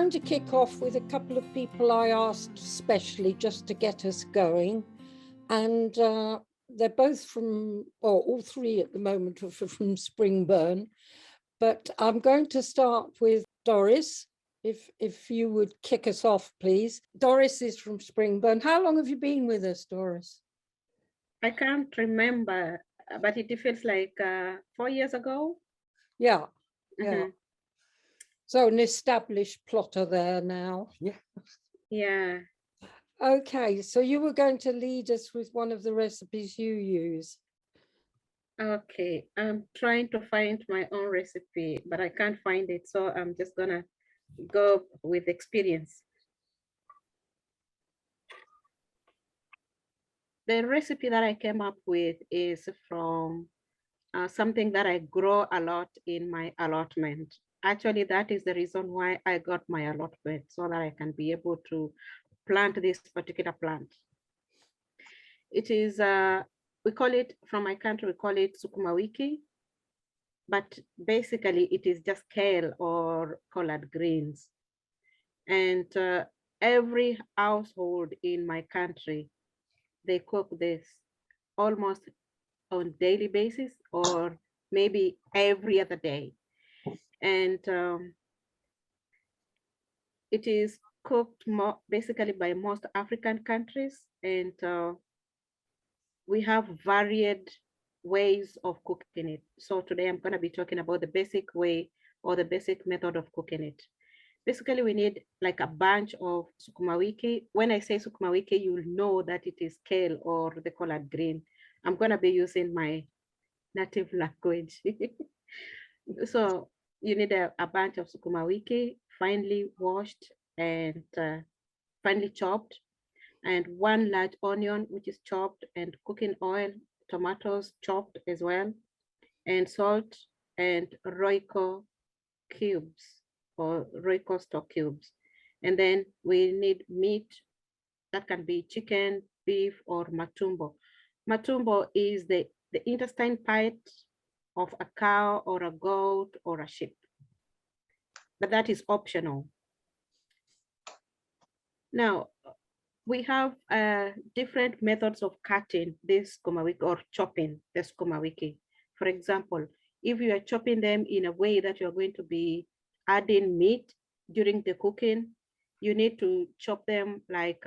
going to kick off with a couple of people I asked specially just to get us going. And they're both from, or all three at the moment are from Springburn. But I'm going to start with Doris, if you would kick us off, please. Doris is from Springburn. How long have you been with us, Doris? I can't remember, but it feels like 4 years ago. Yeah, yeah. So an established plotter there now. Yeah. Yeah. Okay, so you were going to lead us with one of the recipes you use. Okay, I'm trying to find my own recipe, but I can't find it. So I'm just gonna go with experience. The recipe that I came up with is from something that I grow a lot in my allotment. Actually, that is the reason why I got my allotment, so that I can be able to plant this particular plant. It is, we call it, from my country, we call it Sukumawiki, but basically it is just kale or collard greens. And every household in my country, they cook this almost on daily basis or maybe every other day. And it is cooked basically by most African countries. And we have varied ways of cooking it. So today I'm going to be talking about the basic way or the basic method of cooking it. Basically, we need like a bunch of Sukumawiki. When I say Sukumawiki, you'll know that it is kale or the collard green. I'm going to be using my native language. So you need a bunch of Sukumawiki, finely washed and finely chopped, and one large onion, which is chopped, and cooking oil, tomatoes chopped as well, and salt and Royco cubes or Royco stock cubes. And then we need meat that can be chicken, beef, or matumbo. Matumbo is the intestine part of a cow or a goat or a sheep, but that is optional. Now, we have different methods of cutting this Sukumawiki or chopping the Sukumawiki. For example, if you are chopping them in a way that you're going to be adding meat during the cooking, you need to chop them like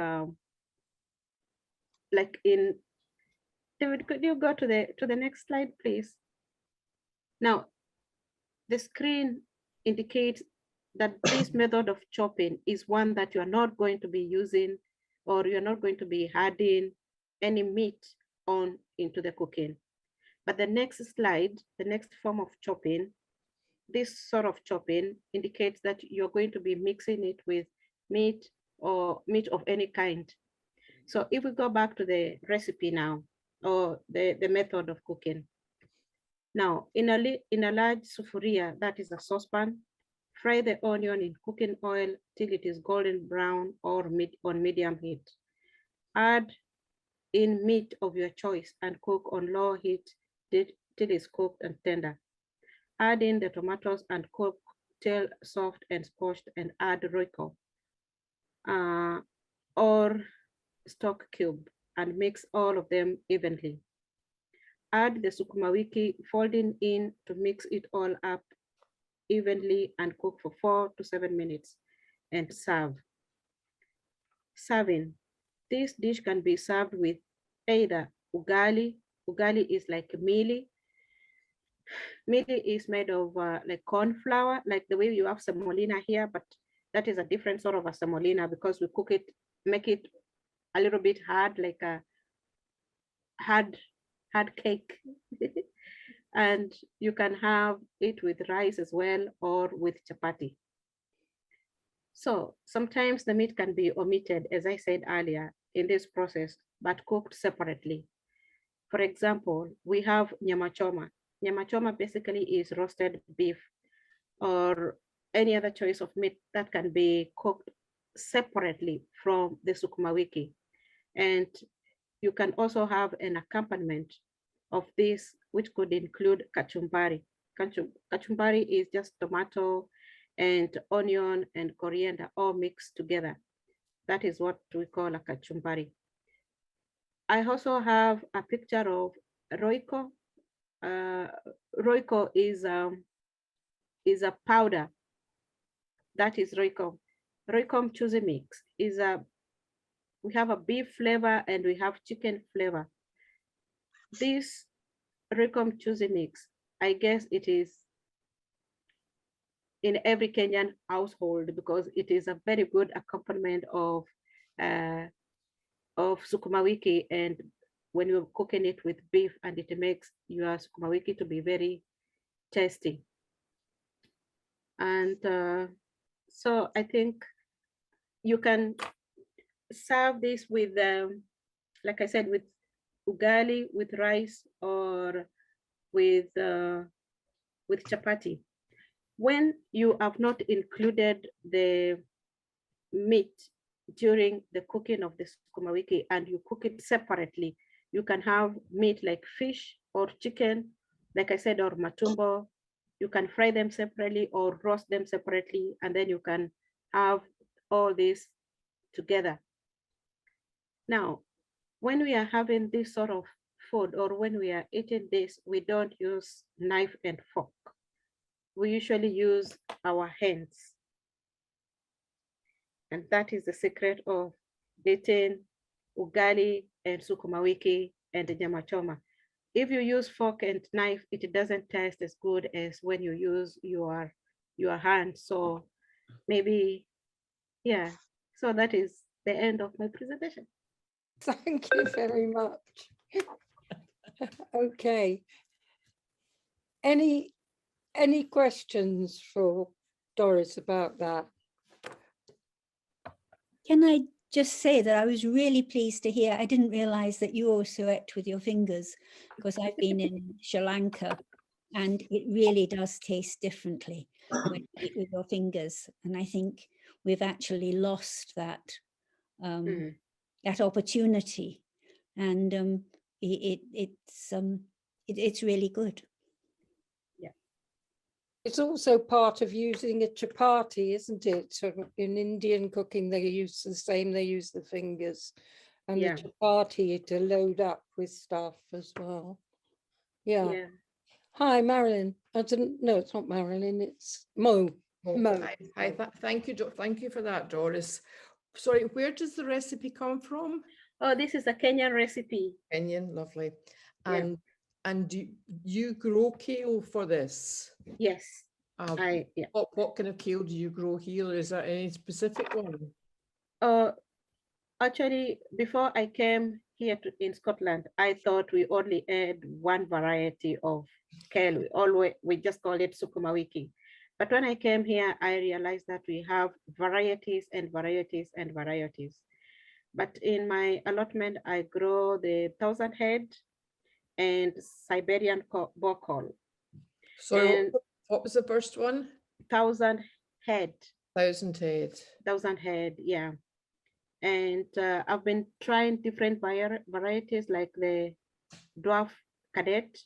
in, David, could you go to the next slide, please? Now, the screen indicates that this method of chopping is one that you are not going to be using, or you're not going to be adding any meat on into the cooking. But the next slide, the next form of chopping, this sort of chopping indicates that you're going to be mixing it with meat or meat of any kind. So if we go back to the recipe now, or the method of cooking. Now, in a large sufuria, that is a saucepan, fry the onion in cooking oil till it is golden brown or on medium heat. Add in meat of your choice and cook on low heat till it's cooked and tender. Add in the tomatoes and cook till soft and squashed, and add Royco or stock cube and mix all of them evenly. Add the Sukumawiki, folding in to mix it all up evenly and cook for 4 to 7 minutes and serve. Serving. This dish can be served with either ugali. Ugali is like mealy. Mealy is made of like corn flour, like the way you have semolina here, but that is a different sort of a semolina because we cook it, make it a little bit hard, like a hard cake. And you can have it with rice as well or with chapati. So sometimes the meat can be omitted, as I said earlier, in this process, but cooked separately. For example, we have nyama choma. Nyama choma basically is roasted beef or any other choice of meat that can be cooked separately from the Sukumawiki. And you can also have an accompaniment of this, which could include kachumbari. Kachumbari is just tomato and onion and coriander all mixed together. That is what we call a kachumbari. I also have a picture of Royco. Uh, Royco is a powder. That is Royco. Royco mchuzi mix is we have a beef flavor and we have chicken flavor. This Royco mchuzi mix, I guess it is in every Kenyan household because it is a very good accompaniment of Sukumawiki, and when you're cooking it with beef, and it makes your Sukumawiki to be very tasty. And so I think you can serve this with, like I said, with ugali, with rice, or with chapati. When you have not included the meat during the cooking of the Sukumawiki and you cook it separately, you can have meat like fish or chicken, like I said, or matumbo. You can fry them separately or roast them separately, and then you can have all this together. Now, when we are having this sort of food, or when we are eating this, we don't use knife and fork. We usually use our hands. And that is the secret of eating ugali and sukumawiki and nyama choma. If you use fork and knife, it doesn't taste as good as when you use your hand. So maybe, yeah. So that is the end of my presentation. Thank you very much. Okay. Any questions for Doris about that? Can I just say that I was really pleased to hear, I didn't realize that you also ate with your fingers, because I've been in Sri Lanka and it really does taste differently when you eat with your fingers. And I think we've actually lost that, that opportunity. And it's really good. It's also part of using a chapati, isn't it? So in Indian cooking, they use the same, they use the fingers. And the chapati to load up with stuff as well. Yeah. Hi, Marilyn. I didn't know, it's not Marilyn, it's Mo. Mo. Hi. Thank you for that, Doris. Sorry, where does the recipe come from? Oh, this is a Kenyan recipe. Kenyan, lovely. And do you grow kale for this? Yes. What kind of kale do you grow here? Is there any specific one? Actually, before I came here in Scotland, I thought we only had one variety of kale. We just call it Sukumawiki. But when I came here, I realized that we have varieties and varieties and varieties. But in my allotment, I grow the 1,000 head and Siberian bokol. So what was the first one? 1,000 head. 1,000 head. 1,000 head, yeah. And I've been trying different varieties like the dwarf cadet,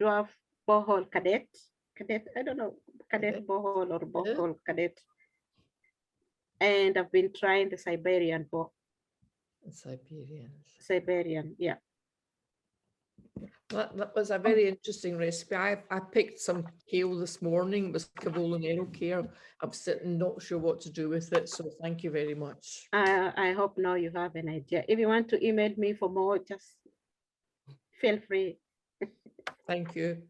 dwarf bohol cadet, I don't know, cadet bohol or bohol cadet. And I've been trying the Siberian Siberian, yeah. That was a very interesting recipe. I picked some kale this morning. It was Cavolonero kale. I'm sitting not sure what to do with it. So thank you very much. I hope now you have an idea. If you want to email me for more, just feel free. Thank you.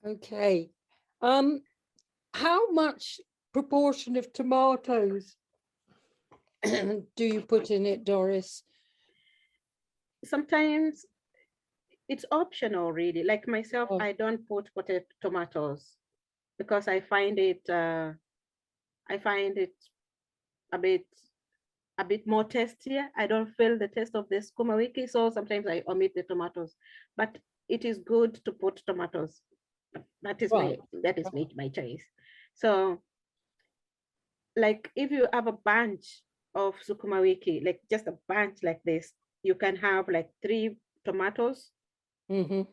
Okay. How much proportion of tomatoes do you put in it, Doris? Sometimes it's optional, really. Like myself, I don't put tomatoes because I find it a bit more tastier. I don't feel the taste of the Sukumawiki, so sometimes I omit the tomatoes. But it is good to put tomatoes. That is my choice. So, like if you have a bunch of Sukumawiki, like just a bunch like this, you can have like 3 tomatoes. 3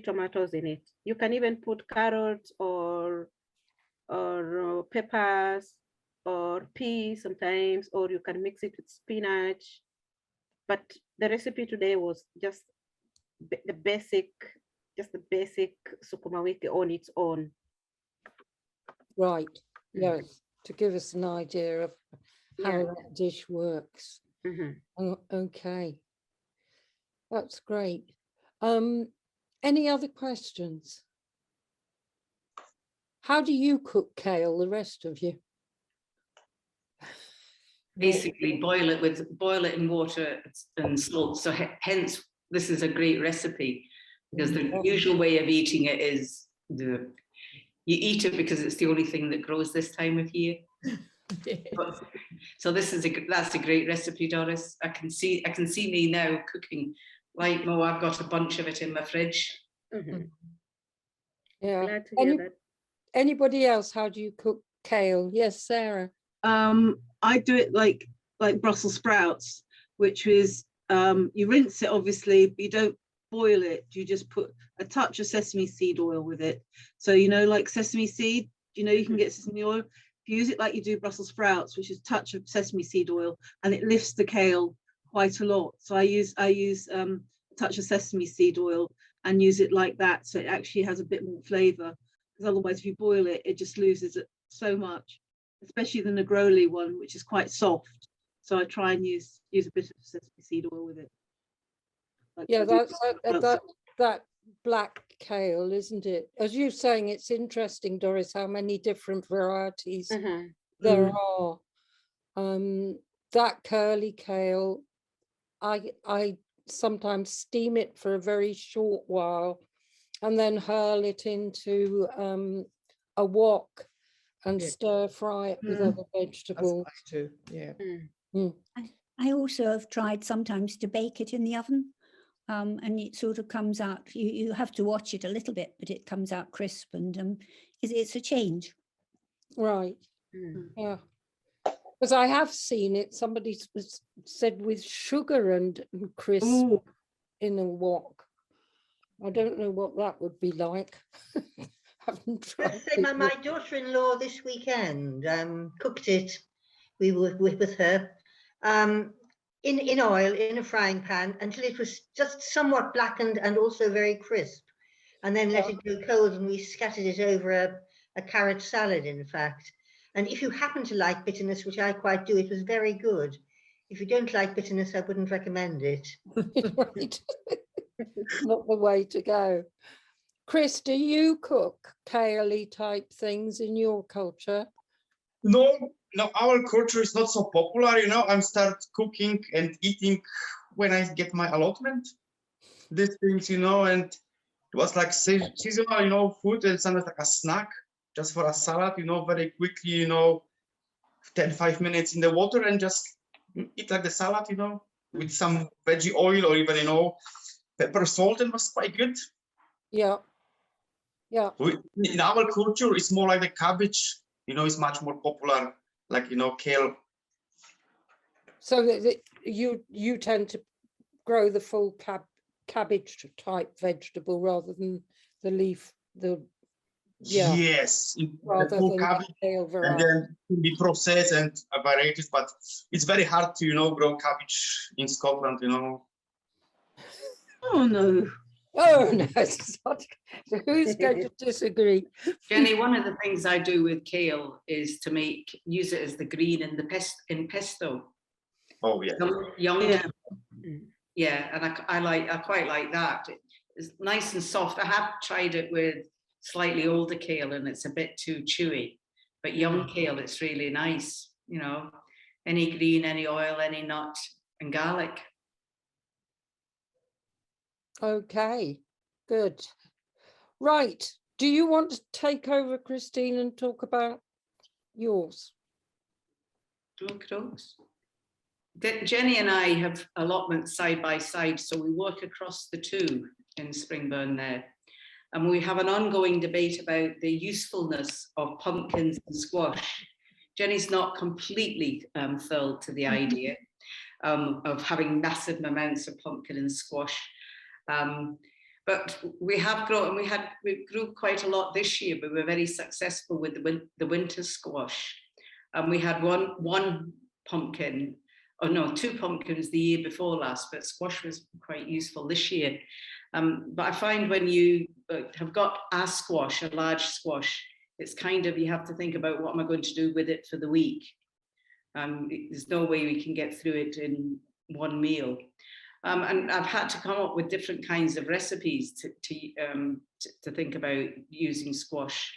tomatoes in it. You can even put carrots or or peppers or peas sometimes, or you can mix it with spinach. But the recipe today was just the basic, just the basic Sukumawiki on its own. Right, yes, to give us an idea of how Yeah. that dish works. Mhm. Oh, okay, that's great. Any other questions? How do you cook kale, the rest of you? Basically boil it in water and salt. So hence this is a great recipe, because the usual way of eating it is you eat it because it's the only thing that grows this time of year. So that's a great recipe, Doris. I can see me now cooking like Mo. I've got a bunch of it in my fridge. Mhm. Yeah. Glad to hear that. Anybody else? How do you cook kale? Yes, Sarah. I do it like Brussels sprouts, which is you rinse it obviously, but you don't boil it. You just put a touch of sesame seed oil with it. So like sesame seed, you can get sesame oil. If you use it like you do Brussels sprouts, which is a touch of sesame seed oil, and it lifts the kale quite a lot. So I use a touch of sesame seed oil and use it like that, so it actually has a bit more flavor. Because otherwise, if you boil it, it just loses it so much. Especially the Negroli one, which is quite soft. So I try and use a bit of sesame seed oil with it. Like Yeah, I do that's that black kale, isn't it? As you're saying, it's interesting, Doris, how many different varieties Mhm. there are. That curly kale, I sometimes steam it for a very short while and then hurl it into a wok and Yeah. stir fry it with other That's vegetables. nice too. Yeah. I also have tried sometimes to bake it in the oven, and it sort of comes out, you have to watch it a little bit, but it comes out crisp, and it's a change. Right, Mm. yeah. Because I have seen it, somebody said with sugar and crisp Ooh. in a wok. I don't know what that would be like. Haven't tried Let's say it my yet. daughter-in-law this weekend cooked it. We were with her in oil in a frying pan until it was just somewhat blackened and also very crisp, and then let it go cold, and we scattered it over a carrot salad, in fact. And if you happen to like bitterness, which I quite do, it was very good. If you don't like bitterness, I wouldn't recommend it. Right. Not the way to go. Chris, do you cook kale type things in your culture? No, our culture is not so popular, I'm start cooking and eating when I get my allotment. These things, and it was like seasonal, food, and sometimes like a snack, just for a salad, very quickly, 5 minutes in the water and just eat like the salad, with some veggie oil or even, pepper, salt, and was quite good. Yeah. Yeah. In our culture, it's more like the cabbage, it's much more popular, like, kale. So that you tend to grow the full cabbage type vegetable rather than the leaf, Yes, rather full than cabbage, the kale and variety. then it can be processed and varieties, but it's very hard to, grow cabbage in Scotland, Oh no. Oh no, it's not. Who's going to disagree? Jenny, one of the things I do with kale is to use it as the green in in pesto. Oh yeah. Young Yeah. kale. Yeah, and I quite like that. It's nice and soft. I have tried it with slightly older kale and it's a bit too chewy, but young kale, it's really nice. Any green, any oil, any nut, and garlic. Okay, good. Right. Do you want to take over, Christine, and talk about yours? Jenny and I have allotments side by side, so we work across the two in Springburn there. And we have an ongoing debate about the usefulness of pumpkins and squash. Jenny's not completely thrilled to the idea of having massive amounts of pumpkin and squash. but we have grown, we grew quite a lot this year, but we were very successful with the winter squash. And we had one pumpkin, or no, 2 pumpkins the year before last, but squash was quite useful this year. But I find when you have got a squash, a large squash, it's kind of, you have to think about what am I going to do with it for the week. There's no way we can get through it in one meal. And I've had to come up with different kinds of recipes to think about using squash.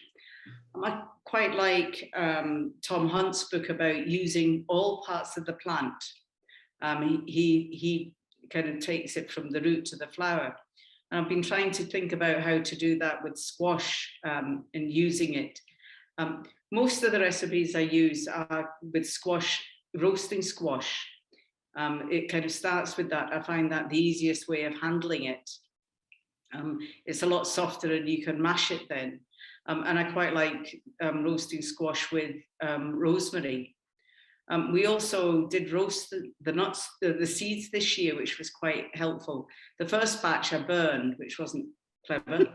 I quite like Tom Hunt's book about using all parts of the plant. He kind of takes it from the root to the flower. And I've been trying to think about how to do that with squash and using it. Most of the recipes I use are with squash, roasting squash. It kind of starts with that. I find that the easiest way of handling it. It's a lot softer and you can mash it then. And I quite like roasting squash with rosemary. We also did roast the nuts, the seeds this year, which was quite helpful. The first batch I burned, which wasn't clever.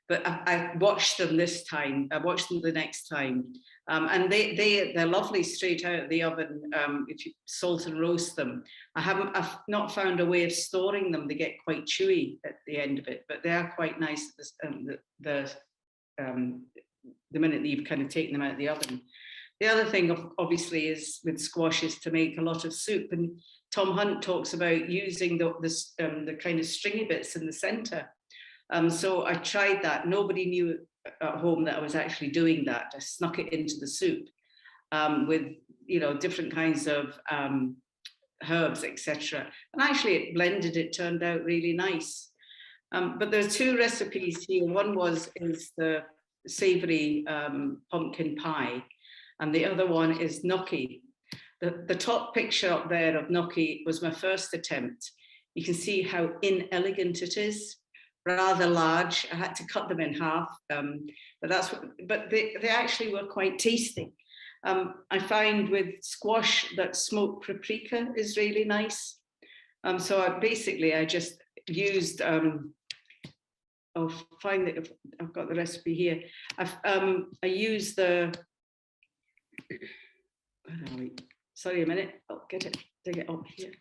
But I watched them this time. I watched them the next time. And they're lovely straight out of the oven if you salt and roast them. I've not found a way of storing them. They get quite chewy at the end of it, but they are quite nice the minute that you've kind of taken them out of the oven. The other thing, obviously, is with squash is to make a lot of soup. And Tom Hunt talks about using the kind of stringy bits in the center. So I tried that. Nobody knew at home that I was actually doing that. I snuck it into the soup with, you know, different kinds of herbs, etc. And actually it blended, it turned out really nice. But there are 2 recipes here. One is the savory pumpkin pie, and the other one is gnocchi. The top picture up there of gnocchi was my first attempt. You can see how inelegant it is. Rather large. I had to cut them in half, but they actually were quite tasty. I find with squash that smoked paprika is really nice. So I just used. I'll find it. I've got the recipe here. I used the. Where are we? Sorry, a minute. I'll get it. Dig it up here.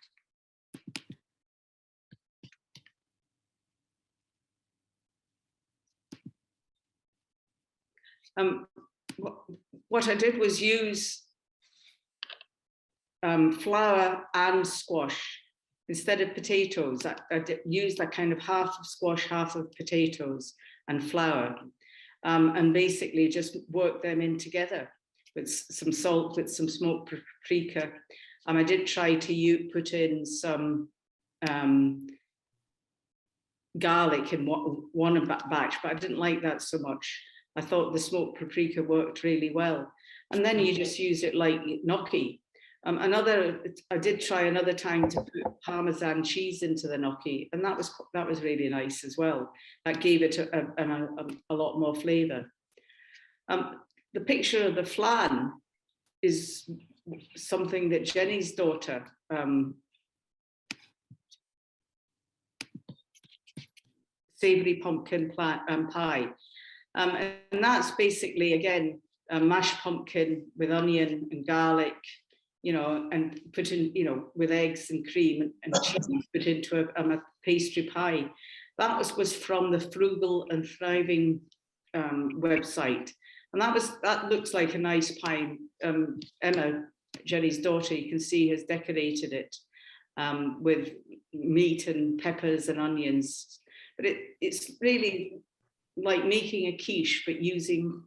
What I did was use flour and squash instead of potatoes. I used that kind of half of squash, half of potatoes and flour, and basically just work them in together with some salt, with some smoked paprika. I did try to put in some garlic in one batch, but I didn't like that so much. I thought the smoked paprika worked really well. And then you just use it like gnocchi. I did try another time to put Parmesan cheese into the gnocchi, and that was really nice as well. That gave it a lot more flavour. The picture of the flan is something that Jenny's daughter savoury pumpkin pie. And that's basically, again, mashed pumpkin with onion and garlic, you know, and put in, you know, with eggs and cream and cheese, put into a pastry pie. That was from the Frugal and Thriving website. And that looks like a nice pie. Emma, Jenny's daughter, you can see, has decorated it with meat and peppers and onions. But it's really like making a quiche, but using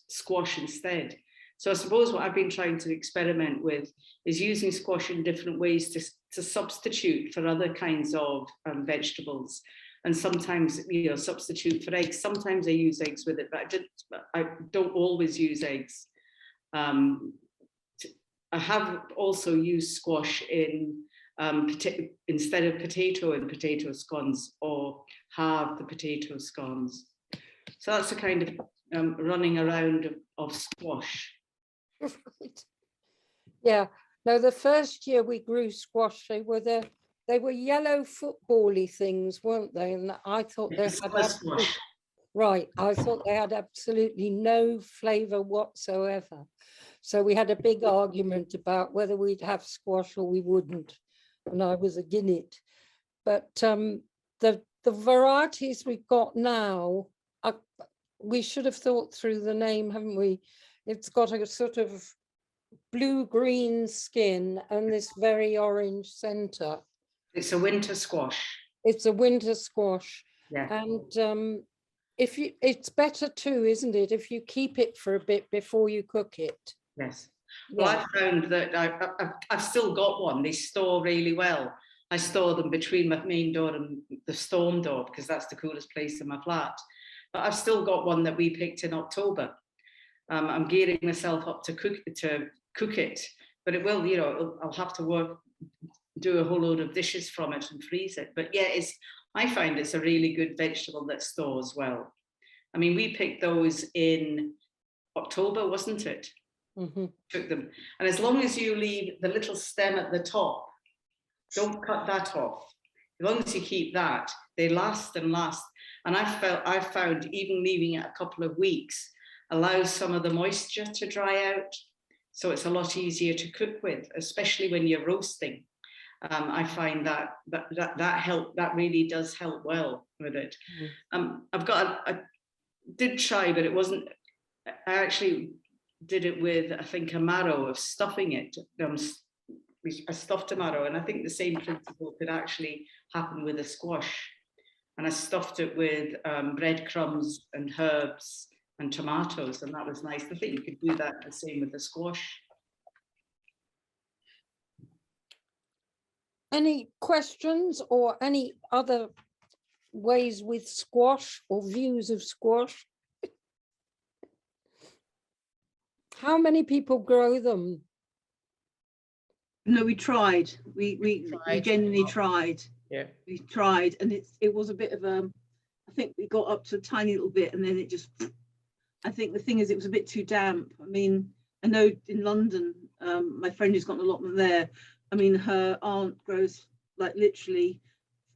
squash instead. So I suppose what I've been trying to experiment with is using squash in different ways to substitute for other kinds of vegetables. And sometimes, you know, substitute for eggs. Sometimes I use eggs with it, but I don't always use eggs. I have also used squash in instead of potato in potato scones, or halve the potato scones. So that's a kind of running around of squash. Right. Yeah. No, the first year we grew squash, they they were yellow football-y things, weren't they? And I thought they It's had a squash. right. I thought they had absolutely no flavour whatsoever. So we had a big argument about whether we'd have squash or we wouldn't, and I was against it. But the varieties we've got now, we should have thought through the name, haven't we? It's got a sort of blue-green skin and this very orange centre. It's a winter squash. It's a winter squash. Yeah. And it's better too, isn't it, if you keep it for a bit before you cook it? Yes. Well, Yeah. I found that I've still got one. They store really well. I store them between my main door and the storm door because that's the coolest place in my flat. But I've still got one that we picked in October. I'm gearing myself up to cook it, but it will, I'll have to do a whole load of dishes from it and freeze it. But yeah, I find it's a really good vegetable that stores well. I mean, we picked those in October, wasn't it? Mm-hmm. Took them, and as long as you leave the little stem at the top, don't cut that off. As long as you keep that, they last and last. And I found even leaving it a couple of weeks allows some of the moisture to dry out, so it's a lot easier to cook with, especially when you're roasting. I find that really does help well with it. I did try, but it wasn't. I actually did it with, I think, a marrow of stuffing it. I stuffed a marrow, and I think the same principle could actually happen with a squash. And I stuffed it with breadcrumbs and herbs and tomatoes, and that was nice. I think you could do that the same with the squash. Any questions or any other ways with squash or views of squash? How many people grow them? No, we tried. We genuinely tried. Yeah. We tried, and it was a bit of a. I think we got up to a tiny little bit, and then it just. I think the thing is, it was a bit too damp. I mean, I know in London, my friend who's got an allotment there. I mean, her aunt grows like literally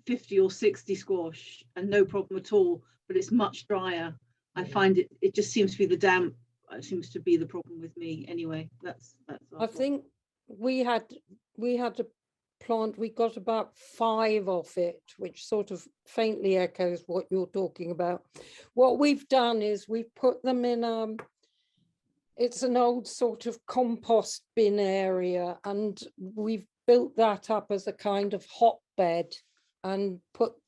50 or 60 squash, and no problem at all. But it's much drier. I find it just seems to be the damp. It seems to be the problem with me anyway. That's I think we had a plant, we got about 5 off it, which sort of faintly echoes what you're talking about. What we've done is we've put them in it's an old sort of compost bin area, and we've built that up as a kind of hotbed and put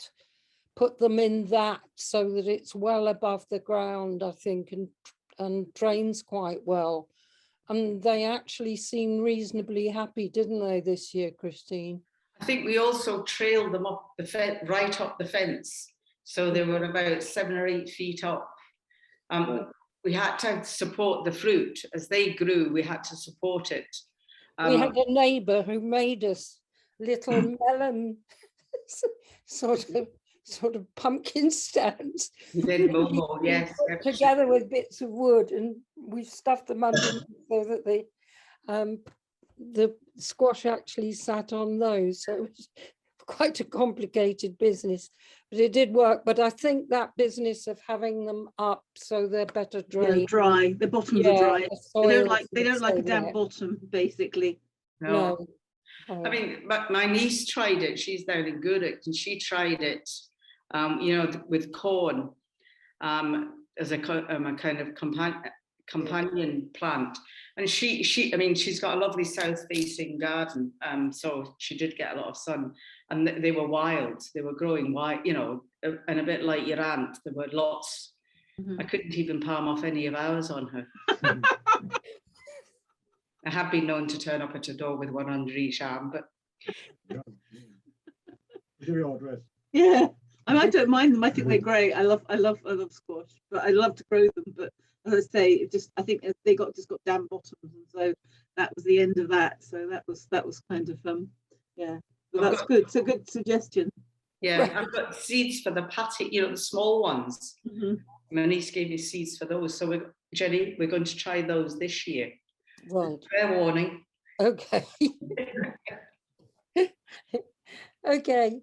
them in that so that it's well above the ground, I think, and drains quite well. And they actually seemed reasonably happy, didn't they, this year, Christine? I think we also trailed them up right up the fence. So they were about 7 or 8 feet up. We had to support the fruit. As they grew, we had to support it. We had a neighbour who made us little melon sort of pumpkin stands. We did Momo, yes. Together with bits of wood, and we stuffed them underneath so that the squash actually sat on those. So it was quite a complicated business, but it did work. But I think that business of having them up so they're better drained. Yeah, dry. The bottoms are dry. They don't like a damp bottom, basically. No. I mean, my niece tried it. She's down in Gourock, and she tried it, with corn as a kind of companion plant. And she's got a lovely south-facing garden, so she did get a lot of sun. And they were wild. They were growing wild, and a bit like your aunt. There were lots. I couldn't even palm off any of ours on her. I have been known to turn up at a door with one under each arm, but yeah, I don't mind them. I think they're great. I love squash, but I love to grow them. But as I say, I think they just got damp bottoms, and so that was the end of that. So that was kind of yeah. But that's good. It's a good suggestion. Yeah, I've got seeds for the patty, the small ones. My niece gave me seeds for those. So Jenny, we're going to try those this year. Right. Fair warning. Okay. Okay,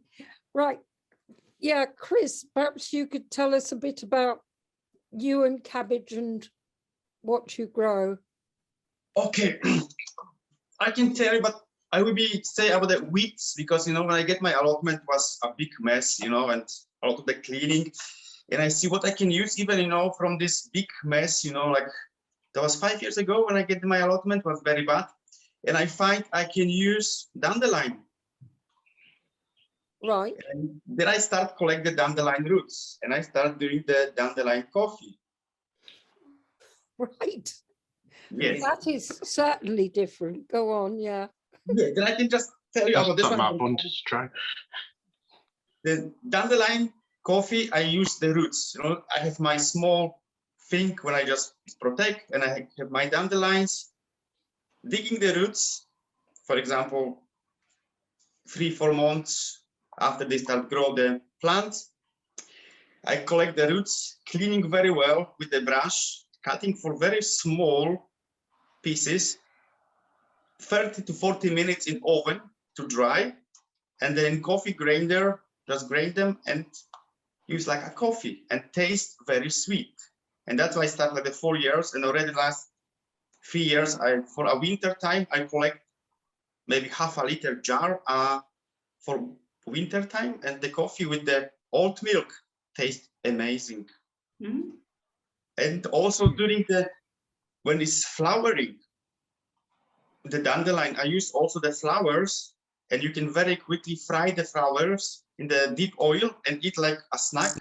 right. Yeah, Chris, perhaps you could tell us a bit about you and cabbage and what you grow. Okay, I can tell you, but I will say about the weeds because when I get my allotment was a big mess, and a lot of the cleaning, and I see what I can use even from this big mess, like that was 5 years ago when I get my allotment was very bad, and I find I can use dandelion. Right. And then I start collect the dandelion roots, and I start doing the dandelion coffee. Right. Yes. That is certainly different. Go on, yeah. Yeah, then I can just tell you about this something I one. wanted to try. The dandelion coffee, I use the roots. I have my small thing where I just protect, and I have my dandelions. Digging the roots, for example, 3-4 months after they start grow the plant, I collect the roots, cleaning very well with the brush, cutting for very small pieces, 30 to 40 minutes in oven to dry, and then coffee grinder, just grind them and use like a coffee and taste very sweet. And that's why I started like the 4 years, and already last 3 years, for a winter time, I collect maybe half a liter jar for winter time, and the coffee with the oat milk tastes amazing. Mm. And also during when it's flowering, the dandelion, I use also the flowers, and you can very quickly fry the flowers in the deep oil and eat like a snack.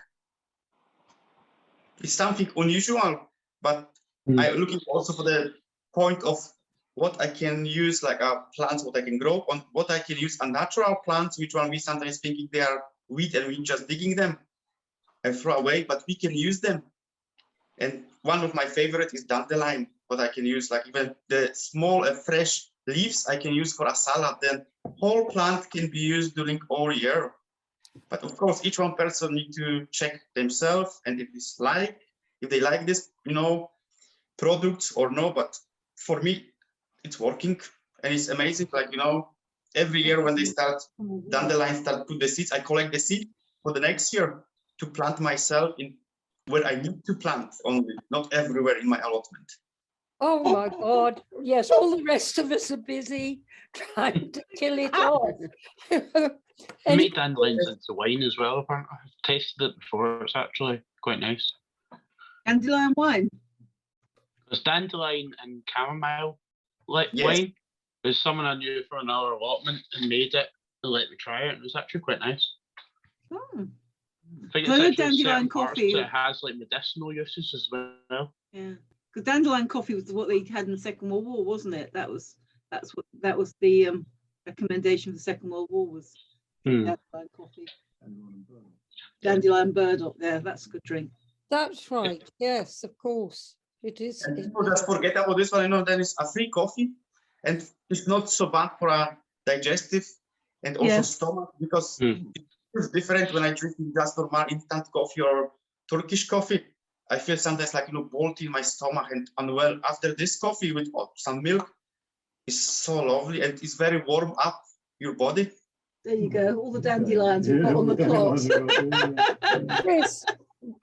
It's something unusual, but I'm looking also for the point of what I can use, like plants, what I can grow, on what I can use, natural plants, which one we sometimes thinking they are weed and we just digging them and throw away, but we can use them. And one of my favorite is dandelion, what I can use, like even the small fresh leaves I can use for a salad. Then whole plant can be used during all year. But of course, each one person need to check themselves, and if they like this, products or no. But for me, it's working, and it's amazing. Like every year when they start dandelion start put the seeds, I collect the seed for the next year to plant myself in where I need to plant only, not everywhere in my allotment. Oh my God. Yes, all the rest of us are busy trying to kill it off. You make dandelions into wine as well, apparently. I've tasted it before. It's actually quite nice. Dandelion wine. There's dandelion and chamomile Yes. wine. There's someone I knew for another allotment and made it and let me try it. It was actually quite nice. Oh. I think So it's the actually dandelion certain parts coffee- that it has like medicinal uses as well. Yeah, because dandelion coffee was what they had in the Second World War, wasn't it? That was the recommendation for the Second World War was dandelion coffee. Dandelion burdock. There, that's a good drink. That's right. Yes, of course. It is. And people just forget about this one. There is a free coffee, and it's not so bad for a digestive and also stomach, because it's different when I drink just normal instant coffee or Turkish coffee. I feel sometimes like bloated in my stomach and unwell. After this coffee with some milk, is so lovely, and it's very warm up your body. There you go. All the dandelions we've got on the plot. Chris,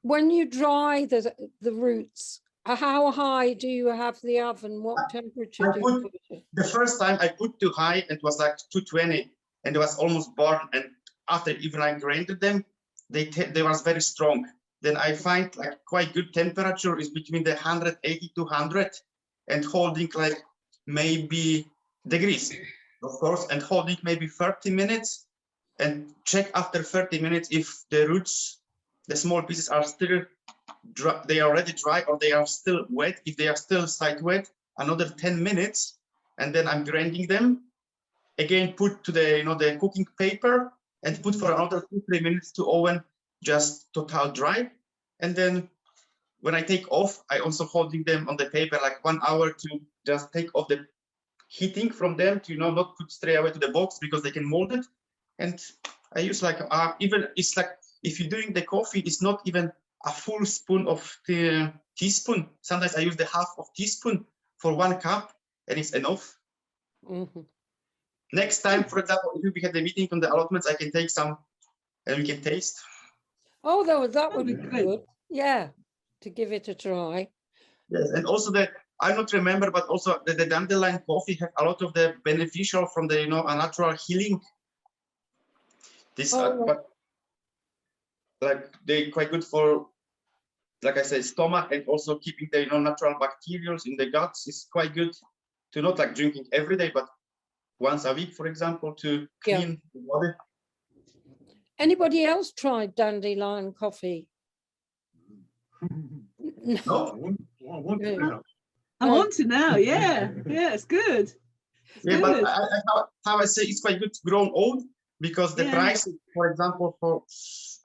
when you dry the roots, how high do you have the oven? What temperature do you put it? The first time I put too high, it was like 220, and it was almost burned. And after even I grinded them, they was very strong. Then I find like quite good temperature is between the 180 to 100, and holding like maybe degrees, of course, and holding maybe 30 minutes, and check after 30 minutes if the roots, the small pieces are still dry, they are already dry, or they are still wet. If they are still slight wet, another 10 minutes, and then I'm grinding them again, put to the the cooking paper, and put for another 2-3 minutes to oven, just total dry. And then when I take off, I also holding them on the paper like 1 hour to just take off the heating from them, to not put straight away to the box, because they can mold it. And I use like even it's like if you're doing the coffee, it's not even a full spoon of the teaspoon. Sometimes I use the half of teaspoon for 1 cup, and it's enough. Mm-hmm. Next time, for example, if we had a meeting on the allotments, I can take some and we can taste. Oh, that would be be good. good. Yeah, to give it a try. Yes, and also I don't remember, but also the dandelion coffee have a lot of the beneficial from the a natural healing. This Oh, but like they quite good for, like I said, stomach, and also keeping the natural bacteria in the guts is quite good to not like drinking every day, but once a week, for example, to clean the body. Anybody else tried dandelion coffee? No? I want to now. Yeah, yeah, it's good. It's Yeah, but good. how I say it's quite good grown old, because the Yeah. price, for example, for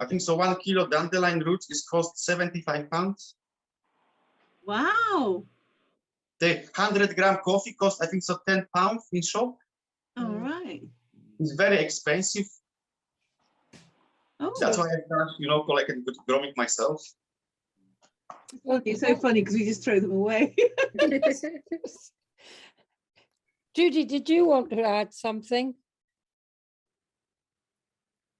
I think so 1 kilo dandelion roots is cost £75. Wow. The 100-gram coffee cost I think so £10 in shop. All right. It's very expensive. Oh, That's why I start, collecting good growing myself. it's so funny because we just throw them away. Judy, did you want to add something?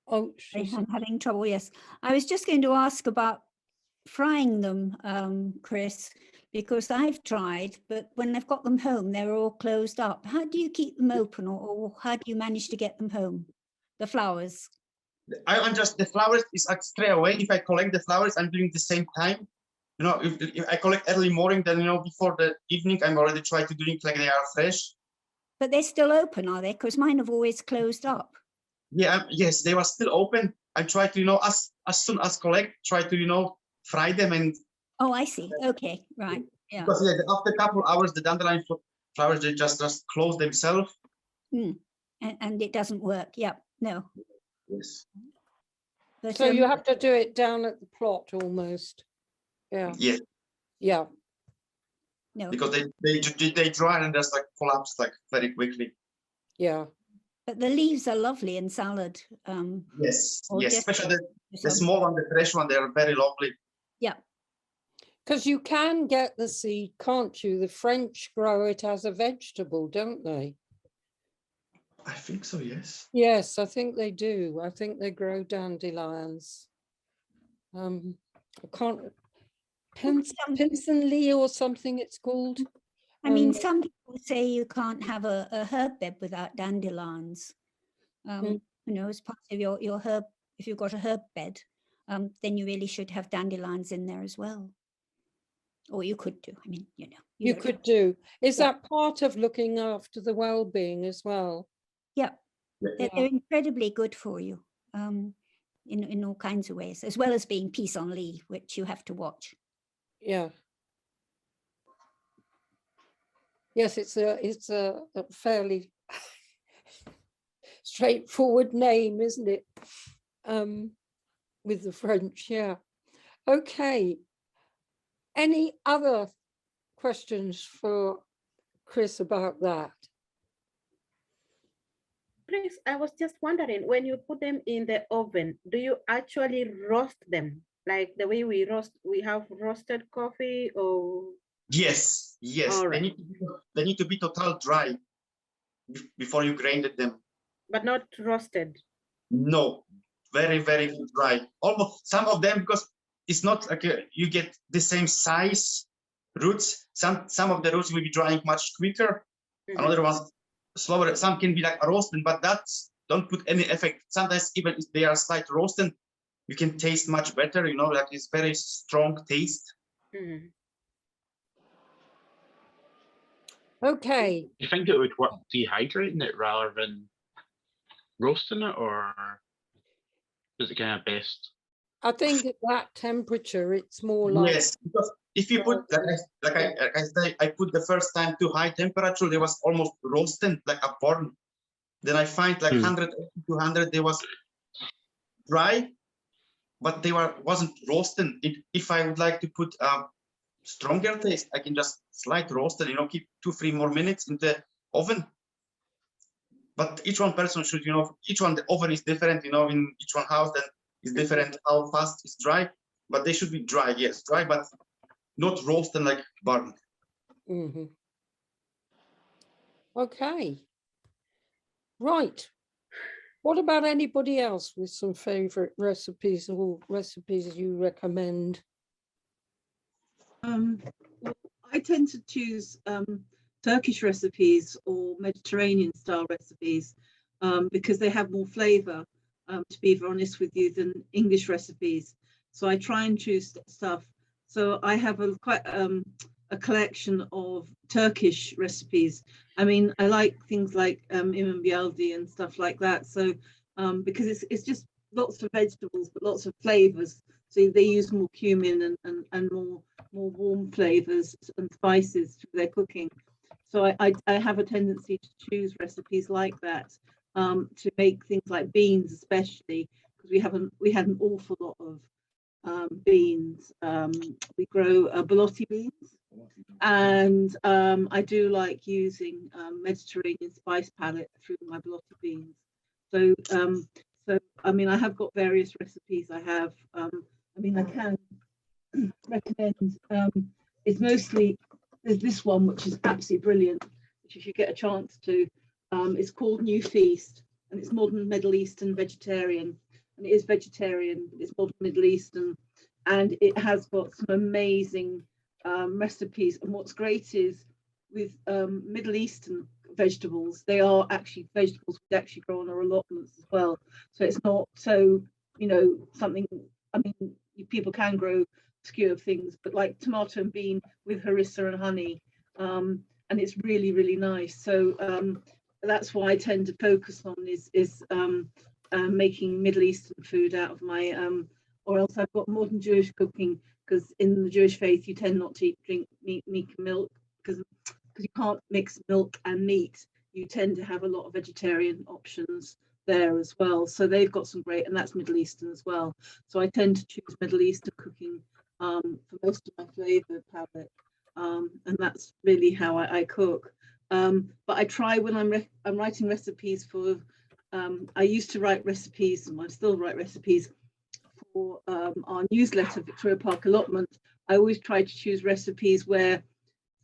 Oh, I'm having trouble, yes. I was just going to ask about frying them, Chris, because I've tried, but when I've got them home, they're all closed up. How do you keep them open, or how do you manage to get them home? The flowers? I'm just, the flowers is like straight away. If I collect the flowers, I'm doing the same time. If I collect early morning, then, before the evening, I'm already trying to do it like they are fresh. But they're still open, are they? Because mine have always closed up. Yeah, yes, they were still open. I try to, as soon as collect, try to, fry them. And Oh, I see. Okay, right. Yeah. because after a couple hours, the dandelion flowers, they just close themselves. And it doesn't work. Yep. No. Yes. But, so you have to do it down at the plot almost. Yeah. Yeah. Yeah. No. Because they dry and just like collapse like very quickly. Yeah. But the leaves are lovely in salad. Yes, or yes, just especially the some- small one, the fresh one, they are very lovely. Yeah. Because you can get the seed, can't you? The French grow it as a vegetable, don't they? I think so, yes. Yes, I think they do. I think they grow dandelions. I can't, Pinsonly or something it's called. I mean, some people say you can't have a herb bed without dandelions. As part of your herb, if you've got a herb bed, then you really should have dandelions in there as well. Or you could do. I mean, You don't could have- do. Is Yeah. that part of looking after the well-being as well? Yeah. They're incredibly good for you in all kinds of ways, as well as being pissenlit, which you have to watch. Yeah. Yes, it's a fairly straightforward name, isn't it? With the French, yeah. Okay. Any other questions for Chris about that? Chris, I was just wondering, when you put them in the oven, do you actually roast them? Like the way we have roasted coffee, or? Yes, yes. All They right. need to be total dry before you grind them. But not roasted. No, very, very dry. Almost some of them, because it's not like you get the same size roots. Some of the roots will be drying much quicker. Another ones slower. Some can be like roasted, but that's don't put any effect. Sometimes even if they are slight roasted, you can taste much better. Like it's very strong taste. Okay. Do you think it would work dehydrating it rather than roasting it, or is it kind of best? I think at that temperature, it's more like. Yes, because if you put like I say, I put the first time too high temperature, they was almost roasted like a burn. Then I find like 100, 200, they was dry, but they wasn't roasted. If I would like to put stronger taste, I can just slight roast it, keep 2-3 more minutes in the oven. But each one person should, each one, the oven is different, in each one house, then it's different how fast it's dry, but they should be dry, yes, dry, but not roasted like burned. Okay. Right. What about anybody else with some favorite recipes or recipes you recommend? Well, I tend to choose Turkish recipes or Mediterranean style recipes because they have more flavor, to be honest with you, than English recipes. So I try and choose stuff. So I have quite a collection of Turkish recipes. I mean, I like things like imam bialdi and stuff like that. So because it's just lots of vegetables, but lots of flavors. So they use more cumin and more warm flavors and spices to their cooking. So I have a tendency to choose recipes like that to make things like beans, especially because we had an awful lot of beans. We grow bolotti beans, and I do like using Mediterranean spice palette through my bolotti beans. So I mean, I have got various recipes. I have. I mean, I can recommend. It's mostly there's this one which is absolutely brilliant, which if you get a chance to, it's called New Feast, and it's modern Middle Eastern vegetarian, and it is vegetarian, but it's modern Middle Eastern, and it has got some amazing recipes. And what's great is with Middle Eastern vegetables, they are actually vegetables which actually grow on our allotments as well. So it's not so, you know, something. I mean, people can grow obscure things, but like tomato and bean with harissa and honey, and it's really, really nice. So that's why I tend to focus on is making Middle Eastern food out of my, or else I've got modern Jewish cooking, because in the Jewish faith you tend not to drink meat and milk because you can't mix milk and meat. You tend to have a lot of vegetarian options there as well. So they've got some great, and that's Middle Eastern as well. So I tend to choose Middle Eastern cooking for most of my flavor palette, and that's really how I cook. But I try when I'm writing recipes for. I used to write recipes, and I still write recipes for our newsletter, Victoria Park Allotment. I always try to choose recipes where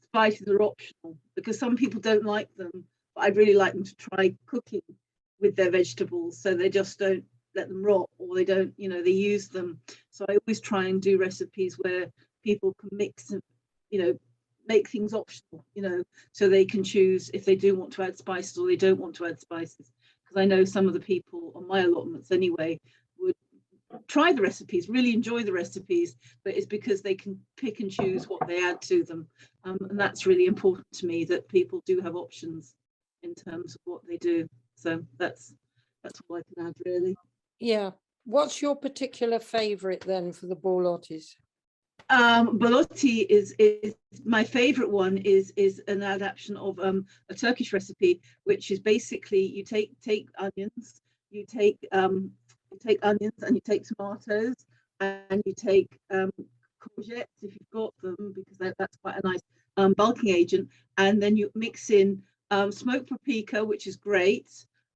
spices are optional, because some people don't like them, but I'd really like them to try cooking with their vegetables, so they just don't let them rot, or they don't, you know, they use them. So I always try and do recipes where people can mix and, you know, make things optional, you know, so they can choose if they do want to add spices or they don't want to add spices. Because I know some of the people on my allotments anyway would try the recipes, really enjoy the recipes, but it's because they can pick and choose what they add to them. And that's really important to me, that people do have options in terms of what they do. So that's all I can add, really. Yeah. What's your particular favorite then for the borlottis? Bolotti is my favorite one. Is an adaptation of a Turkish recipe, which is basically you take onions, you take onions, and you take tomatoes, and you take courgettes if you've got them, because that's quite a nice bulking agent, and then you mix in smoked paprika, which is great,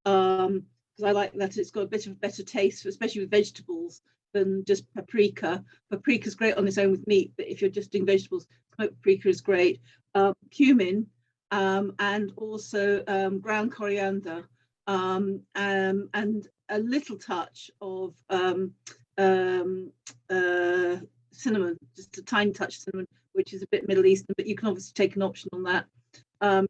because I like that it's got a bit of better taste, especially with vegetables, than just paprika. Paprika is great on its own with meat, but if you're just doing vegetables, smoked paprika is great. Cumin, and also ground coriander, and a little touch of cinnamon, just a tiny touch of cinnamon, which is a bit Middle Eastern, but you can obviously take an option on that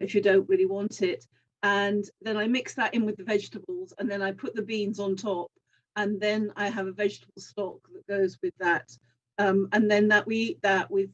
if you don't really want it. And then I mix that in with the vegetables, and then I put the beans on top, and then I have a vegetable stock that goes with that. And then we eat that with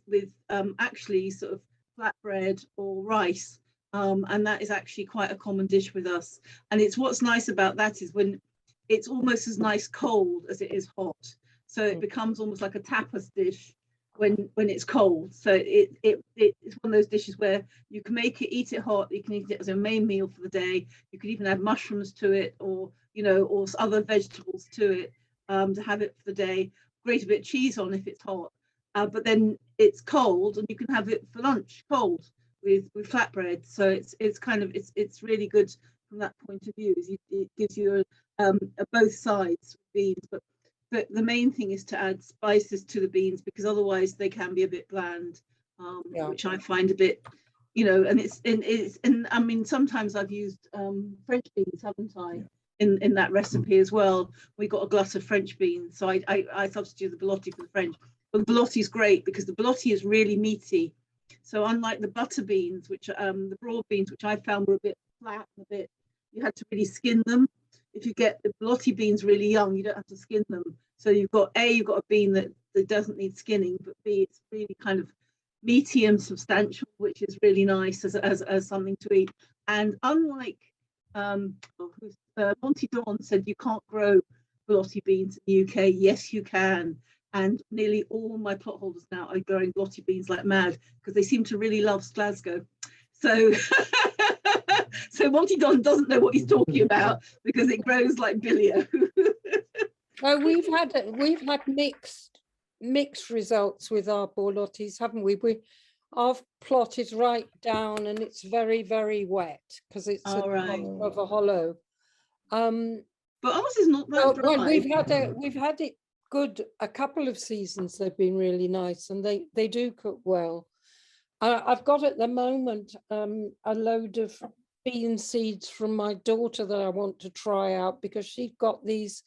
actually sort of flatbread or rice. And that is actually quite a common dish with us. And it's what's nice about that is when it's almost as nice cold as it is hot. So it becomes almost like a tapas dish when it's cold. So it's one of those dishes where you can make it, eat it hot, you can eat it as a main meal for the day. You could even add mushrooms to it, or or other vegetables to it, to have it for the day. Grate a bit of cheese on if it's hot, but then it's cold, and you can have it for lunch cold with flatbread. So it's kind of it's really good from that point of view. It gives you both sides of beans, but the main thing is to add spices to the beans, because otherwise they can be a bit bland, which I find a bit you know, and I mean, sometimes I've used French beans, haven't I? In that recipe as well. We got a glut of French beans, so I substitute the ballotti for the French. But the ballotti is great because the ballotti is really meaty. So unlike the butter beans, which the broad beans, which I found were a bit flat and a bit, you had to really skin them. If you get the ballotti beans really young, you don't have to skin them. So you've got a bean that doesn't need skinning, but B, it's really kind of meaty and substantial, which is really nice as something to eat. And unlike Monty Dawn said you can't grow ballotti beans in the UK. Yes, you can. And nearly all my plot holders now are growing ballotti beans like mad because they seem to really love Glasgow. So, so Monty Don doesn't know what he's talking about because it grows like billio. Oh, we've had mixed results with our borlottis, haven't we? Our plot is right down and it's very, very wet because it's of a hollow. But ours is not that dry. Well, we've had it good a couple of seasons. They've been really nice and they do cook well. I've got at the moment a load of bean seeds from my daughter that I want to try out because she's got these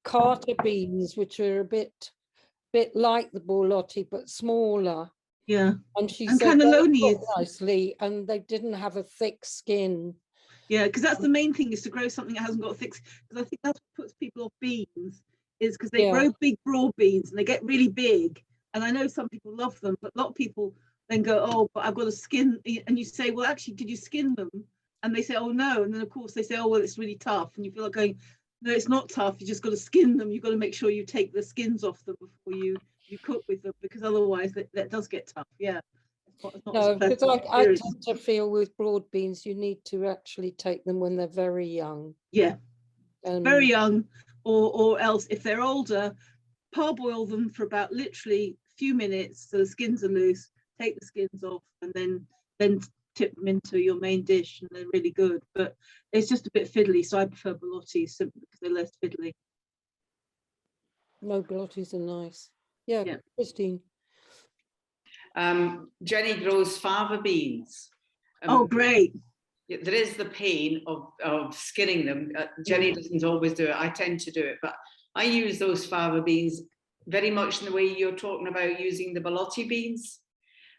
Carter beans, which are a bit like the borlotti but smaller. Yeah, and she and said cannelloni is nicely, and they didn't have a thick skin. Yeah, because that's the main thing, is to grow something that hasn't got a thick. Because I think that's what puts people off beans, is because they grow big broad beans and they get really big. And I know some people love them, but a lot of people then go, oh, but I've got to skin. And you say, well, actually, did you skin them? And they say, oh no. And then of course they say, oh well, it's really tough. And you feel like going, no, it's not tough. You just got to skin them. You've got to make sure you take the skins off them before you cook with them, because otherwise that does get tough. Yeah. No, because I tend to feel with broad beans, you need to actually take them when they're very young. Yeah, very young, or else if they're older, parboil them for about literally a few minutes so the skins are loose, take the skins off, and then tip them into your main dish, and they're really good. But it's just a bit fiddly, so I prefer balottis simply because they're less fiddly. No, balottis are nice. Yeah. Christine. Jenny grows fava beans. Oh, great. There is the pain of skinning them. Jenny doesn't always do it. I tend to do it, but I use those fava beans very much in the way you're talking about using the ballotti beans.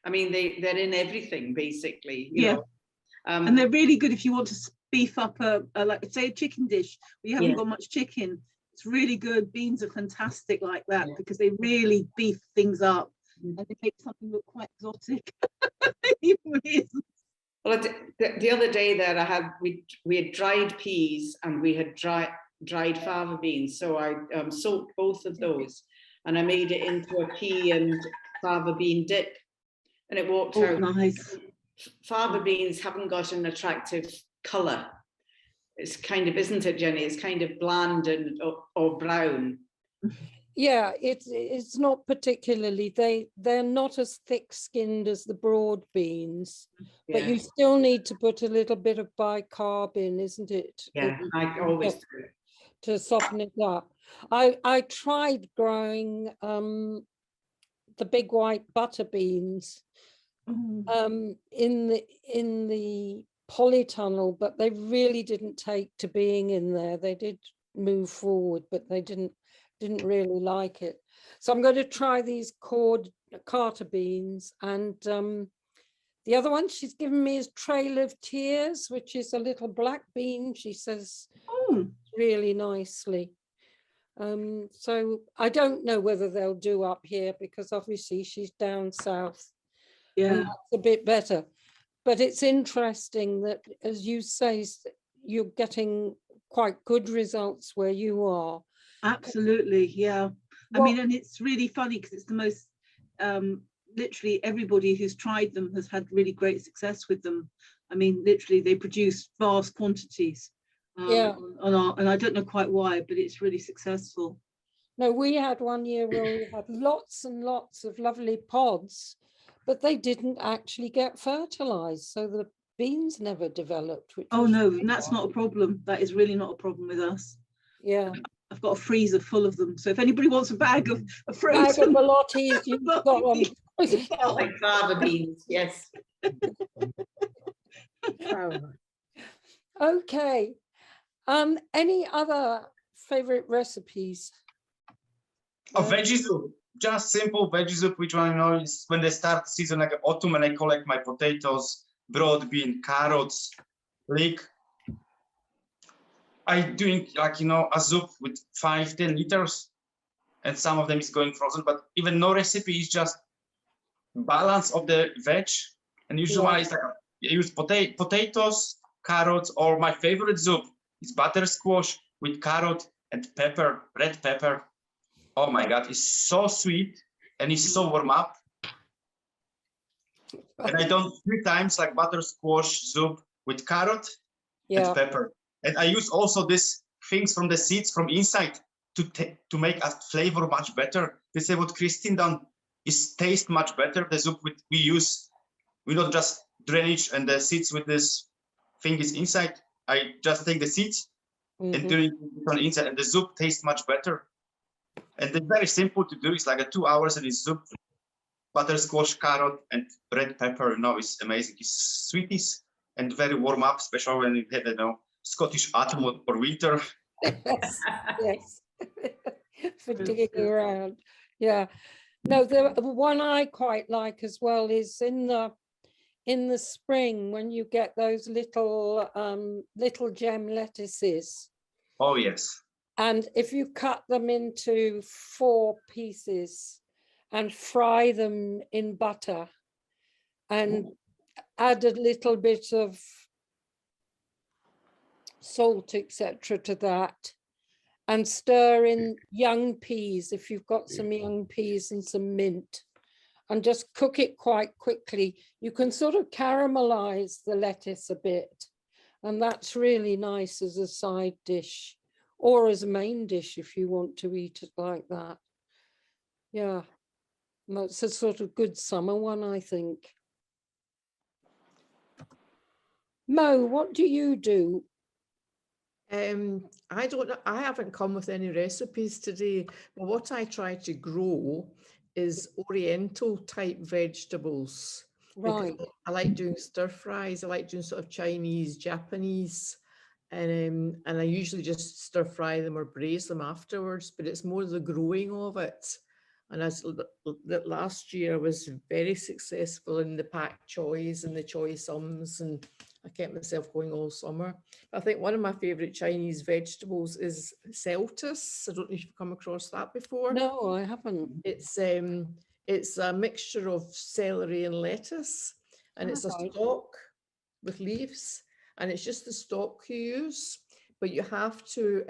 I mean, they're in everything, basically. You know. And they're really good if you want to beef up like say a chicken dish where you haven't got much chicken. It's really good. Beans are fantastic like that because they really beef things up. And they make something look quite exotic. Well, the other day there, we had dried peas and we had dried fava beans. So I soaked both of those and I made it into a pea and fava bean dip, and it worked out nice. Fava beans haven't got an attractive colour. It's kind of, isn't it, Jenny? It's kind of bland and or brown. Yeah, it's not particularly, they're not as thick-skinned as the broad beans, but you still need to put a little bit of bicarb in, isn't it? Yeah, I always do. To soften it up. I tried growing the big white butter beans in the polytunnel, but they really didn't take to being in there. They did move forward, but they didn't really like it. So I'm going to try these Carter beans, and the other one she's given me is Trail of Tears, which is a little black bean. She says really nicely. So I don't know whether they'll do up here because obviously she's down south. Yeah, and that's a bit better. But it's interesting that, as you say, you're getting quite good results where you are. Absolutely, yeah. I mean, and it's really funny because it's the most, literally everybody who's tried them has had really great success with them. I mean, literally they produce vast quantities. And I don't know quite why, but it's really successful. No, we had one year where we had lots and lots of lovely pods, but they didn't actually get fertilized, so the beans never developed. Oh no, and that's not a problem. That is really not a problem with us. Yeah. I've got a freezer full of them. So if anybody wants a bag of frozen balottis, you've got them. Like fava beans, yes. Okay. Any other favorite recipes? A veggie soup, just simple veggie soup, which one, you know, is when they start season like autumn and I collect my potatoes, broad bean, carrots, leek. I doing like, you know, a soup with 5-10 liters and some of them is going frozen, but even no recipe is just balance of the veg. And usually Yeah. it's like, I use potatoes, carrots, or my favorite soup is butter squash with carrot and pepper, red pepper. Oh my God, it's so sweet and it's so warm up. And I done 3 times like butter squash soup with carrot Yeah. and pepper. And I use also these things from the seeds from inside to make a flavor much better. They say what Christine done is taste much better. The soup we don't just drainage and the seeds with this thing is inside. I just take the seeds and do it on the inside and the soup tastes much better. And it's very simple to do. It's like 2 hours and it's soup, butter squash, carrot, and red pepper. You know, it's amazing. It's sweeties and very warm up, especially when you have, you know, Scottish autumn or winter. Yes, yes. For digging around. Yeah. No, the one I quite like as well is in the spring when you get those little gem lettuces. Oh yes. And if you cut them into 4 pieces and fry them in butter and add a little bit of salt, etc. to that, and stir in young peas, if you've got some young peas and some mint, and just cook it quite quickly. You can sort of caramelize the lettuce a bit, and that's really nice as a side dish or as a main dish if you want to eat it like that. Yeah, that's a sort of good summer one, I think. Mo, what do you do? I don't know. I haven't come with any recipes today, but what I try to grow is Oriental type vegetables. Right. I like doing stir fries. I like doing sort of Chinese, Japanese, and I usually just stir fry them or braise them afterwards. But it's more the growing of it. And as last year, I was very successful in the pak choys and the choy sums, and I kept myself going all summer. I think one of my favorite Chinese vegetables is celtus. I don't know if you've come across that before. No, I haven't. It's a mixture of celery and lettuce, and it's a Right. stalk with leaves, and it's just the stalk you use, but you have to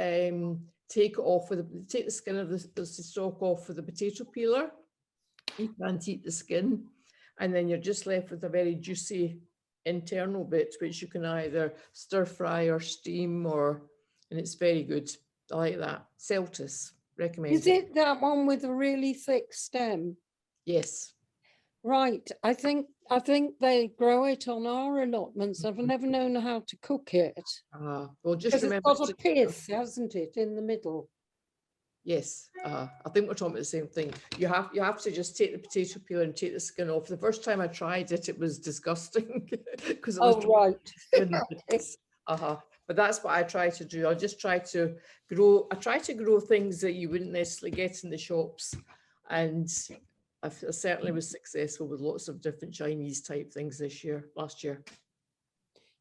take the skin of the stalk off with a potato peeler. You can't eat the skin, and then you're just left with a very juicy internal bit, which you can either stir fry or steam, and it's very good. I like that. Celtus, recommend. Is it that one with a really thick stem? Yes. Right. I think they grow it on our allotments. I've never known how to cook it. Well, just Because it's remember got a pith, hasn't it, in the middle? Yes, I think we're talking about the same thing. You have to just take the potato peeler and take the skin off. The first time I tried it, it was disgusting because it was right. But that's what I try to do. I try to grow things that you wouldn't necessarily get in the shops, and I certainly was successful with lots of different Chinese type things last year.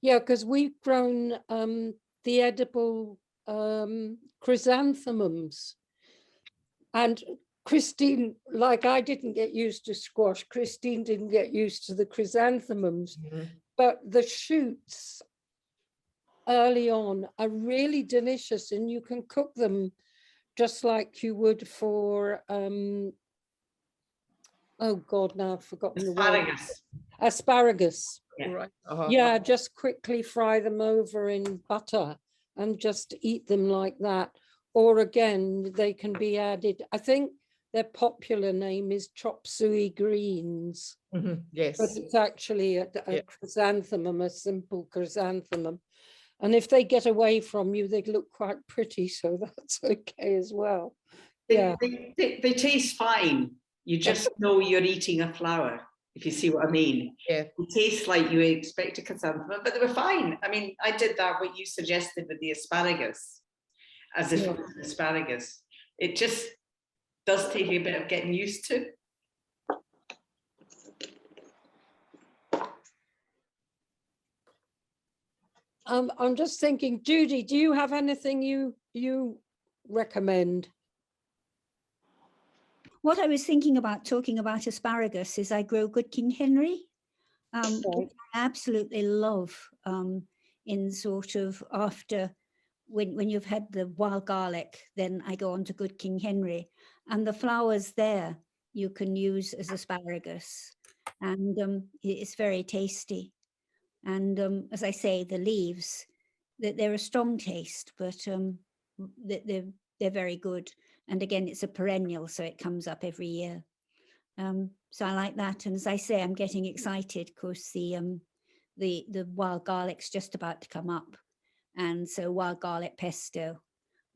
Yeah, because we've grown the edible chrysanthemums. And Christine, like I didn't get used to squash, Christine didn't get used to the chrysanthemums, but the shoots early on are really delicious, and you can cook them just like you would for, oh God, now I've forgotten the word. Asparagus. Yeah. Right. Yeah, just quickly fry them over in butter and just eat them like that. Or again, they can be added. I think their popular name is chop suey greens. Yes. But it's actually a chrysanthemum, a simple chrysanthemum. And if they get away from you, they look quite pretty. So that's okay as well. They taste fine. You just know you're eating a flower. if you see what I mean. Yeah. They taste like you expect a chrysanthemum, but they were fine. I mean, I did that, what you suggested with the asparagus, as if it was an asparagus. It just does take a bit of getting used to. I'm just thinking, Judy, do you have anything you recommend? What I was thinking about talking about asparagus is I grow Good King Henry, which I absolutely love in sort of after when you've had the wild garlic, then I go on to Good King Henry, and the flowers there you can use as asparagus, and it's very tasty. And as I say, the leaves, they're a strong taste, but they're very good. And again, it's a perennial, so it comes up every year. So I like that. And as I say, I'm getting excited because the wild garlic's just about to come up. And so wild garlic pesto,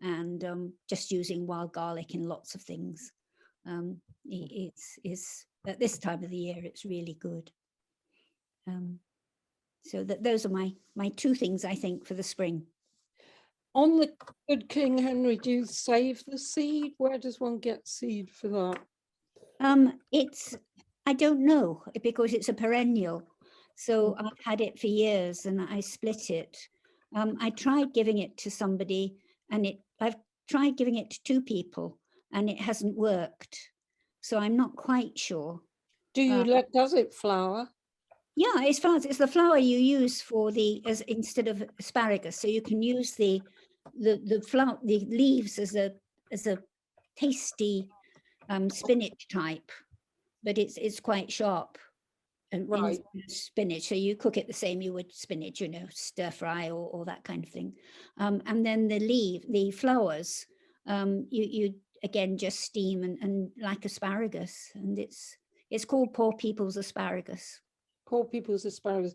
and just using wild garlic in lots of things. It's at this time of the year, it's really good. So those are my two things, I think, for the spring. On the Good King Henry, do you save the seed? Where does one get seed for that? I don't know, because it's a perennial. So I've had it for years and I split it. I tried giving it to somebody, and I've tried giving it to two people and it hasn't worked. So I'm not quite sure. Do you does it flower? Yeah, it's flowers. It's the flower you use for instead of asparagus. So you can use the leaves as a tasty spinach type, but it's quite sharp and Right. spinach. So you cook it the same you would spinach, stir fry or that kind of thing. And then the flowers, you again just steam and like asparagus, and it's called poor people's asparagus. Poor people's asparagus.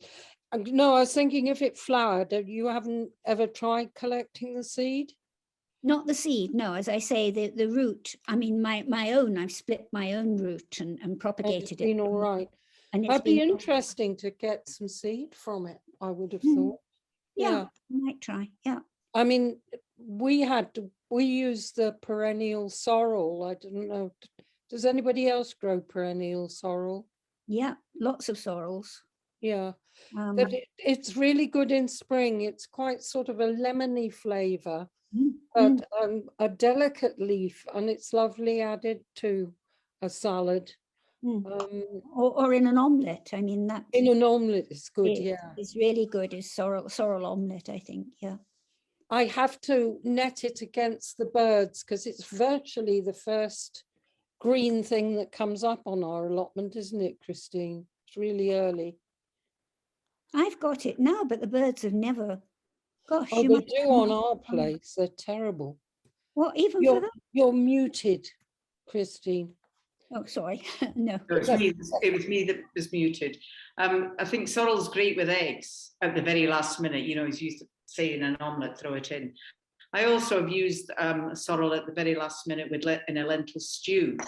No, I was thinking if it flowered, you haven't ever tried collecting the seed? Not the seed, no. As I say, the root. I mean, my own. I've split my own root and propagated It's been it. all right. And it's That'd be been interesting to get some seed from it, I would have thought. Yeah, I might try. Yeah. I mean, we use the perennial sorrel. I don't know. Does anybody else grow perennial sorrel? Yeah, lots of sorrels. Yeah, but it's really good in spring. It's quite sort of a lemony flavor, but a delicate leaf, and it's lovely added to a salad. Or in an omelette. I mean, that in an omelette is good. Yeah, it's really good. Is sorrel omelette, I think. Yeah. I have to net it against the birds because it's virtually the first green thing that comes up on our allotment, isn't it, Christine? It's really early. I've got it now, but the birds have never. Gosh, oh, they do on our place. They're terrible. What, even for them? You're muted, Christine. Oh, sorry. No. It was me that was muted. I think sorrel's great with eggs at the very last minute. As used to say in an omelette, throw it in. I also have used sorrel at the very last minute in a lentil stew.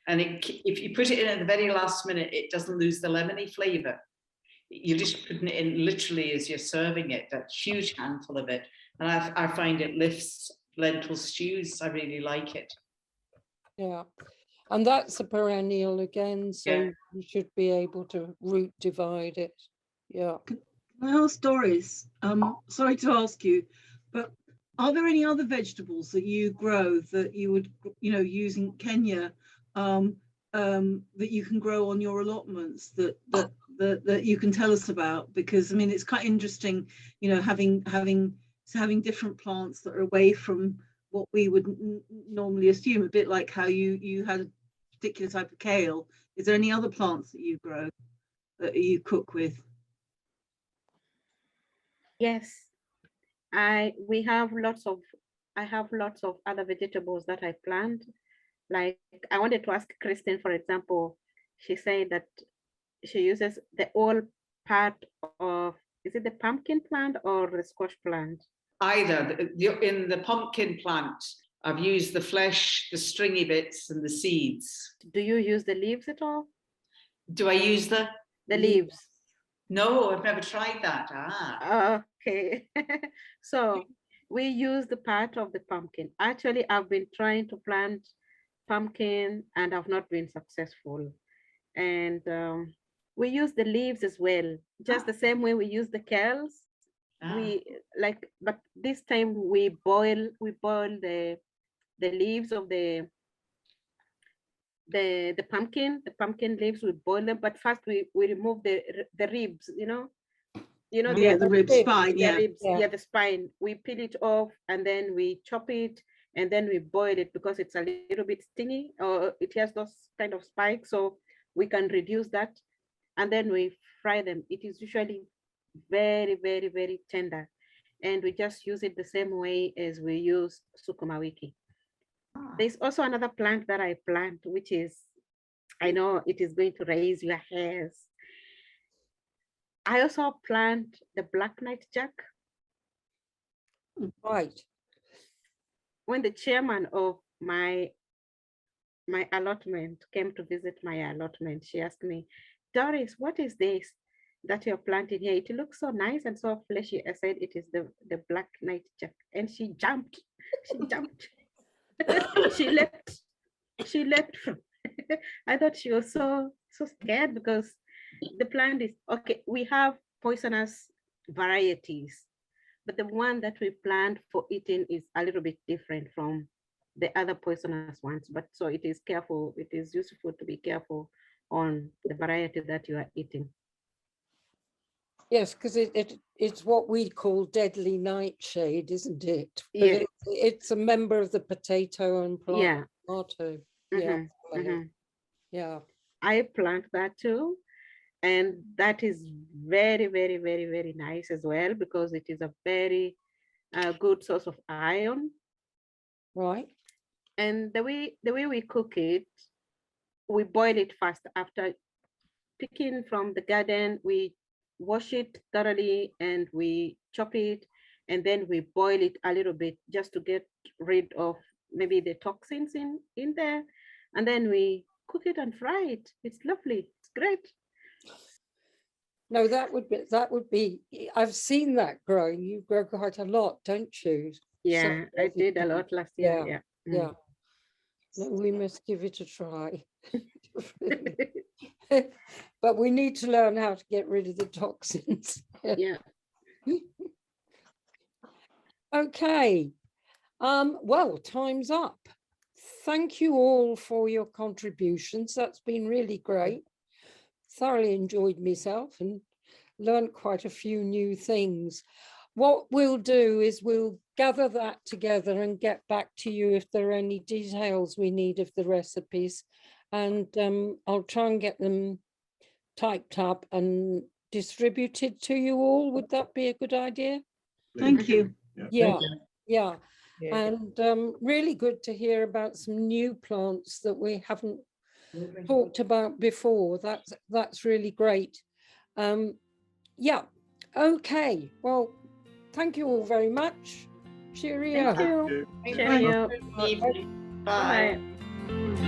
And if you put it in at the very last minute, it doesn't lose the lemony flavour. You're just putting it in literally as you're serving it, that huge handful of it. And I find it lifts lentil stews. I really like it. Yeah. And that's a perennial again, so you should be able to root divide it. Yeah. Can I ask Doris? Sorry to ask you, but are there any other vegetables that you grow that you would, use in Kenya, that you can grow on your allotments that you can tell us about? Because I mean, it's quite interesting, having different plants that are away from what we would normally assume, a bit like how you had a particular type of kale. Is there any other plants that you grow that you cook with? Yes, I have lots of other vegetables that I plant. Like I wanted to ask Kristen, for example, she said that she uses the old part of, is it the pumpkin plant or the squash plant? Either. In the pumpkin plant, I've used the flesh, the stringy bits and the seeds. Do you use the leaves at all? Do I use the? leaves. No, I've never tried that. Ah. Okay. So we use the part of the pumpkin. Actually, I've been trying to plant pumpkin and I've not been successful. And we use the leaves as well, just the same way we use the kales. We like, but this time we boil the leaves of the pumpkin leaves. We boil them, but first we remove the ribs, you know Yeah, the rib spine, the yeah. ribs, the spine. We peel it off and then we chop it and then we boil it because it's a little bit stingy or it has those kind of spikes, so we can reduce that and then we fry them. It is usually very, very, very tender, and we just use it the same way as we use Sukumawiki. There's also another plant that I plant, which is, I know it is going to raise your hairs. I also plant the black nightjack. Right. When the chairman of my allotment came to visit my allotment, she asked me, Doris, what is this that you're planting here? It looks so nice and so fleshy. I said, it is the black nightjack. And she jumped. She jumped. She leapt. She leapt. I thought she was so scared because the plant is okay. We have poisonous varieties, but the one that we plant for eating is a little bit different from the other poisonous ones. But so it is careful. It is useful to be careful on the variety that you are eating. Yes, because it's what we call deadly nightshade, isn't it? But Yeah. it's a member of the potato and plant. Yeah. Tomato. Mhm, Yeah. mhm. Yeah. I plant that too. And that is very, very, very, very nice as well because it is a very good source of iron. Right. And the way we cook it, we boil it first. After picking from the garden, we wash it thoroughly and we chop it, and then we boil it a little bit just to get rid of maybe the toxins in there, and then we cook it and fry it. It's lovely. It's great. No, that would be. I've seen that growing. You grow quite a lot, don't you? Yeah, So I did a lot last year. Yeah. Yeah. Yeah. No, we must give it a try. But we need to learn how to get rid of the toxins. Yeah. Okay. Well, time's up. Thank you all for your contributions. That's been really great. Thoroughly enjoyed myself and learned quite a few new things. What we'll do is we'll gather that together and get back to you if there are any details we need of the recipes. And I'll try and get them typed up and distributed to you all. Would that be a good idea? Thank you. Yeah, yeah. Yeah. And really good to hear about some new plants that we haven't talked about before. That's really great. Yeah, okay. Well, thank you all very much. Cheerio. Thank you. Thank Cheerio. you. Good evening. Bye. Bye.